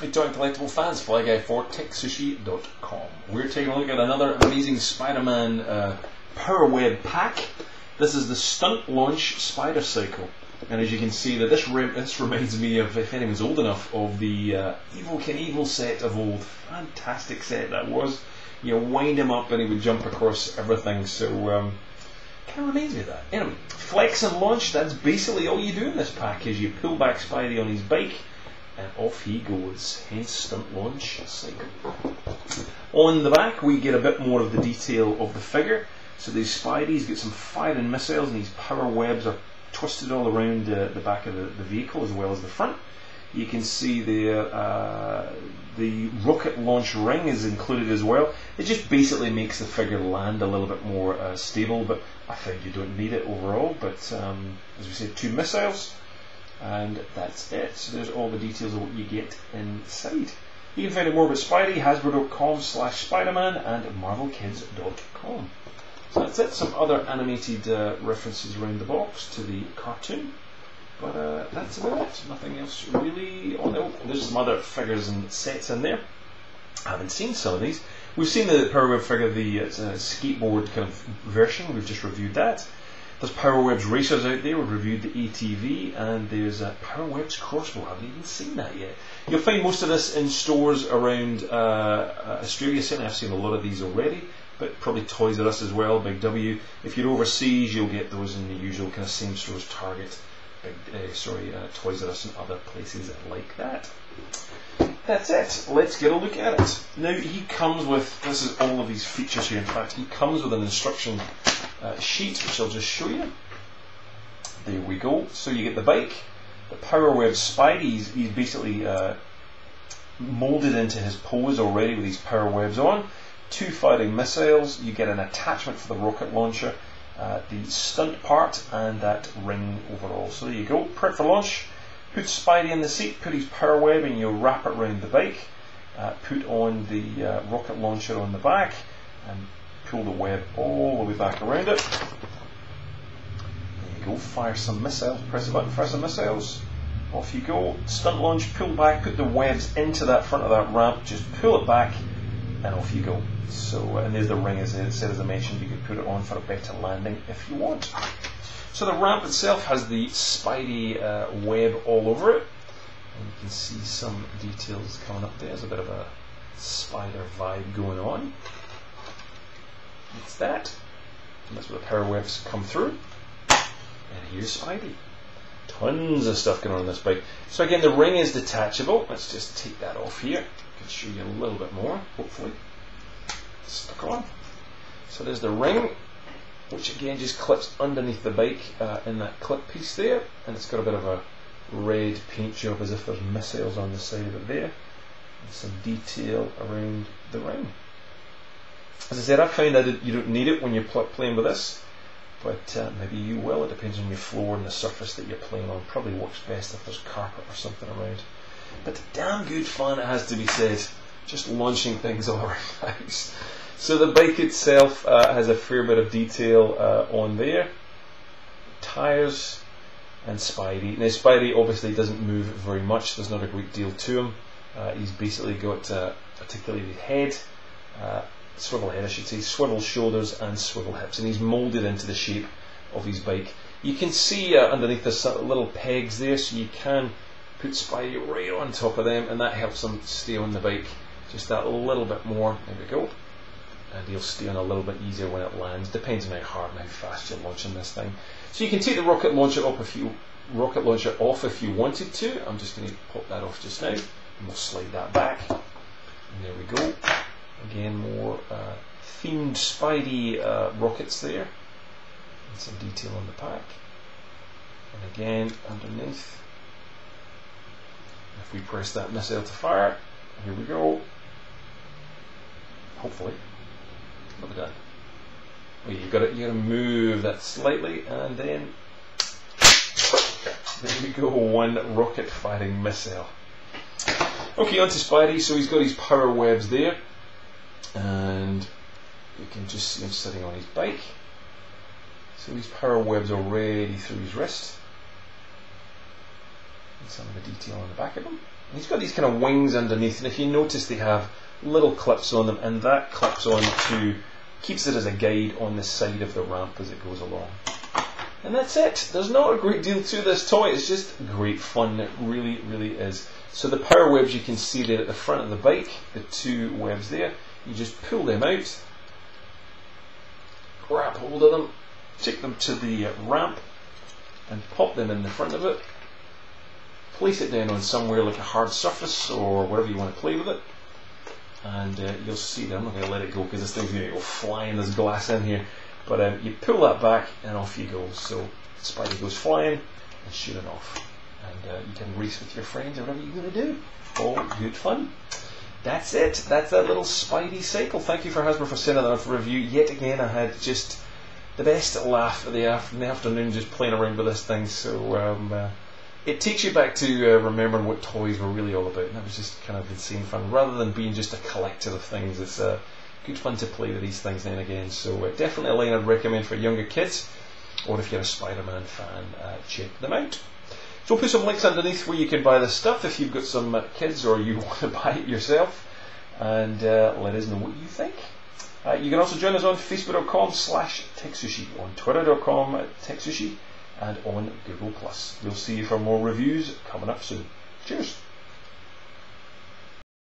Hey, Joint Collectible fans, Fly Guy for TekSushi.com. We're taking a look at another amazing Spider-Man Power Web pack. This is the Stunt Launch Spider Cycle, and as you can see, that this reminds me of, if anyone's old enough, of the Evel Knievel set of old. Fantastic set that was. You wind him up and he would jump across everything. So kind of reminds me of that. Anyway, flex and launch. That's basically all you do in this pack. Is you pull back Spidey on his bike, and off he goes. Hence Stunt Launch Cycle. On the back, we get a bit more of the detail of the figure. So these Spideys get some firing missiles, and these power webs are twisted all around the back of the vehicle as well as the front. You can see the rocket launch ring is included as well. It just basically makes the figure land a little bit more stable, but I find you don't need it overall. But as we said, 2 missiles, and that's it. So there's all the details of what you get inside. You can find out more about Spidey, Hasbro.com/Spiderman, and MarvelKids.com. So that's it. Some other animated references around the box to the cartoon, but that's about it. Nothing else really. Oh no, there's some other figures and sets in there. I haven't seen some of these. We've seen the Power Web figure, the skateboard kind of version. We've just reviewed that. There's Power Webs Racers out there. We've reviewed the ATV, and there's Power Webs Crossbow. I haven't even seen that yet. You'll find most of this in stores around Australia. Certainly, I've seen a lot of these already, but probably Toys R Us as well, Big W. If you're overseas, you'll get those in the usual kind of same stores, Target, Toys R Us and other places like that. That's it. Let's get a look at it. Now, he comes with, this is all of these features here. In fact, he comes with an instruction sheet, which I'll just show you. There we go. So you get the bike, the Power Web Spidey. He's basically molded into his pose already with these power webs on. 2 firing missiles. You get an attachment for the rocket launcher, the stunt part, and that ring overall. So there you go. Prep for launch. Put Spidey in the seat, put his power web, and you wrap it around the bike. Put on the rocket launcher on the back, and pull the web all the way back around it. There you go. Fire some missiles. Press the button, fire some missiles. Off you go. Stunt launch, pull back, put the webs into that front of that ramp, just pull it back, and off you go. So, and there's the ring, as I said, as I mentioned. You can put it on for a better landing if you want. So the ramp itself has the Spidey web all over it, and you can see some details coming up there. There's a bit of a spider vibe going on. It's that. And that's where the power webs come through. And here's Spidey. Tons of stuff going on this bike. So again, the ring is detachable. Let's just take that off here. I can show you a little bit more, hopefully. Stuck on. So there's the ring, which again just clips underneath the bike in that clip piece there, and it's got a bit of a red paint job as if there's missiles on the side of it there, and some detail around the ring. As I said, I find that you don't need it when you're playing with this, but maybe you will. It depends on your floor and the surface that you're playing on. Probably works best if there's carpet or something around. But damn good fun, it has to be said, just launching things all around the house. So the bike itself has a fair bit of detail on there. Tires and Spidey. Now Spidey obviously doesn't move very much. There's not a great deal to him. He's basically got articulated head, swivel head I should say, swivel shoulders and swivel hips, and he's moulded into the shape of his bike. You can see underneath there's little pegs there, so you can put Spidey right on top of them, and that helps him stay on the bike just that little bit more. There we go. And he'll stay on a little bit easier when it lands. Depends on how hard and how fast you're launching this thing. So you can take the rocket launcher off if you wanted to. I'm just going to pop that off just now, and we'll slide that back. And there we go. Again, more themed Spidey rockets there, and some detail on the pack. And again, underneath, if we press that missile to fire, here we go. Hopefully. Look at that. Well, you got to move that slightly, and then there we go. One rocket firing missile. Okay, on to Spidey. So he's got his power webs there, and you can just see him sitting on his bike. So these power webs already through his wrist, and some of the detail on the back of them. And he's got these kind of wings underneath, and if you notice they have little clips on them, and that clips on to, keeps it as a guide on the side of the ramp as it goes along. And that's it. There's not a great deal to this toy, it's just great fun, it really, really is. So the power webs you can see there at the front of the bike, the two webs there, you just pull them out, grab hold of them, take them to the ramp, and pop them in the front of it. Place it down on somewhere like a hard surface or wherever you want to play with it. And you'll see that I'm not going to let it go because this thing's going to go flying, there's glass in here. But you pull that back and off you go. So Spidey goes flying and shooting off. And you can race with your friends or whatever you're going to do. All good fun. That's it. That's that little Spidey cycle. Thank you for Hasbro for sending that out for review. Yet again, I had just the best laugh of the afternoon just playing around with this thing. So it takes you back to remembering what toys were really all about. And that was just kind of insane fun. Rather than being just a collector of things, it's good fun to play with these things now and again. So definitely a line I'd recommend for younger kids, or if you're a Spider-Man fan, check them out. So we'll put some links underneath where you can buy this stuff if you've got some kids or you want to buy it yourself, and let us know what you think. You can also join us on facebook.com/TekSushi, on twitter.com/TekSushi, and on Google+. We'll see you for more reviews coming up soon. Cheers!